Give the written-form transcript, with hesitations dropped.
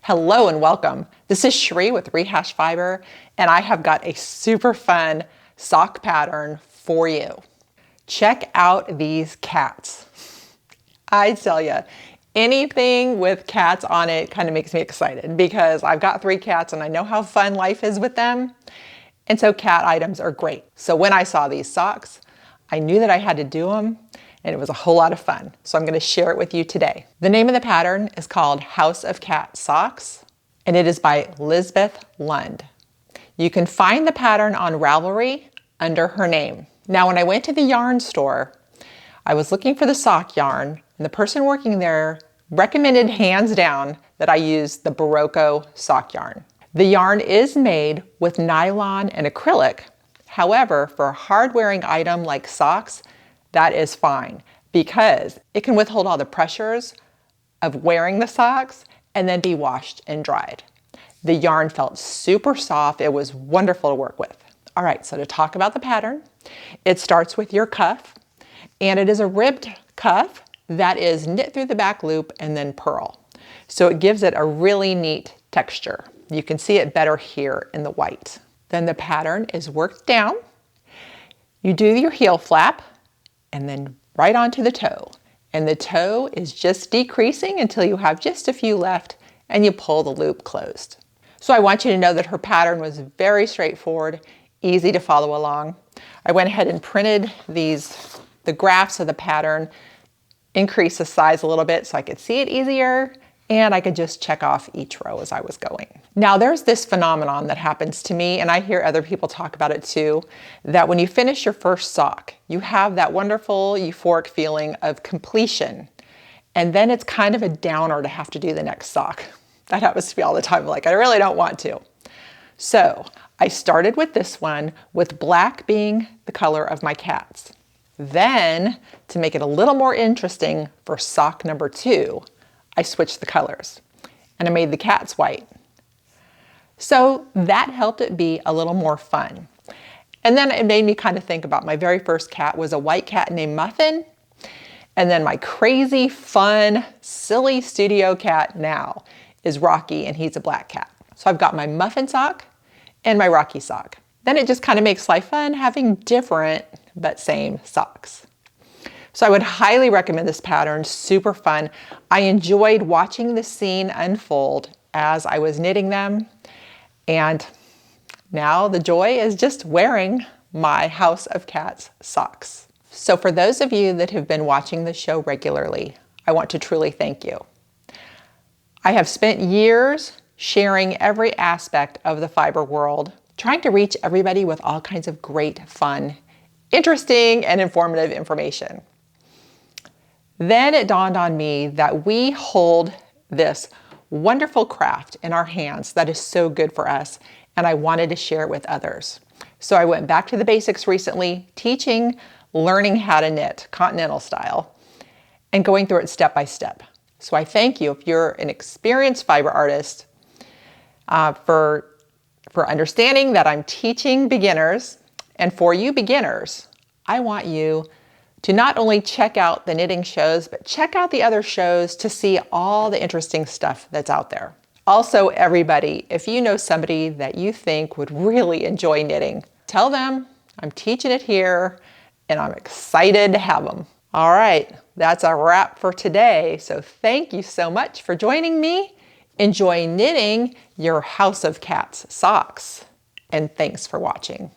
Hello and welcome. This is Sheree with Rehashfiber, and I have got a super fun sock pattern for you. Check out these cats. I tell you, anything with cats on it kind of makes me excited because I've got 3 cats and I know how fun life is with them. And so cat items are great. So when I saw these socks, I knew that I had to do them, and it was a whole lot of fun. So I'm going to share it with you today. The name of the pattern is called House of Cat Socks, and it is by Lisbeth Lund. You can find the pattern on Ravelry under her name. Now, when I went to the yarn store, I was looking for the sock yarn, and the person working there recommended hands down that I use the Barocco sock yarn. The yarn is made with nylon and acrylic. However, for a hard-wearing item like socks, that is fine because it can withhold all the pressures of wearing the socks and then be washed and dried. The yarn felt super soft. It was wonderful to work with. All right, so to talk about the pattern, it starts with your cuff, and it is a ribbed cuff that is knit through the back loop and then purl. So it gives it a really neat texture. You can see it better here in the white. Then the pattern is worked down. You do your heel flap and then right onto the toe. And the toe is just decreasing until you have just a few left and you pull the loop closed. So I want you to know that her pattern was very straightforward, easy to follow along. I went ahead and printed the graphs of the pattern, increased the size a little bit so I could see it easier, and I could just check off each row as I was going. Now there's this phenomenon that happens to me, and I hear other people talk about it too, that when you finish your first sock, you have that wonderful euphoric feeling of completion. And then it's kind of a downer to have to do the next sock. That happens to me all the time, like I really don't want to. So I started with this one, with black being the color of my cats. Then, to make it a little more interesting for sock number 2, I switched the colors and I made the cats white. So that helped it be a little more fun. And then it made me kind of think about my very first cat was a white cat named Muffin. And then my crazy, fun, silly studio cat now is Rocky, and he's a black cat. So I've got my Muffin sock and my Rocky sock. Then it just kind of makes life fun having different but same socks. So I would highly recommend this pattern, super fun. I enjoyed watching the scene unfold as I was knitting them. And now the joy is just wearing my House of Cats socks. So for those of you that have been watching the show regularly, I want to truly thank you. I have spent years sharing every aspect of the fiber world, trying to reach everybody with all kinds of great, fun, interesting, and informative information. Then it dawned on me that we hold this wonderful craft in our hands that is so good for us, and I wanted to share it with others. So I went back to the basics recently, learning how to knit continental style, and going through it step by step. So I thank you if you're an experienced fiber artist for understanding that I'm teaching beginners. And for you beginners, I want you to not only check out the knitting shows, but check out the other shows to see all the interesting stuff that's out there. Also, everybody, if you know somebody that you think would really enjoy knitting, tell them I'm teaching it here and I'm excited to have them. All right, that's a wrap for today. So thank you so much for joining me. Enjoy knitting your House of Cats socks, and thanks for watching.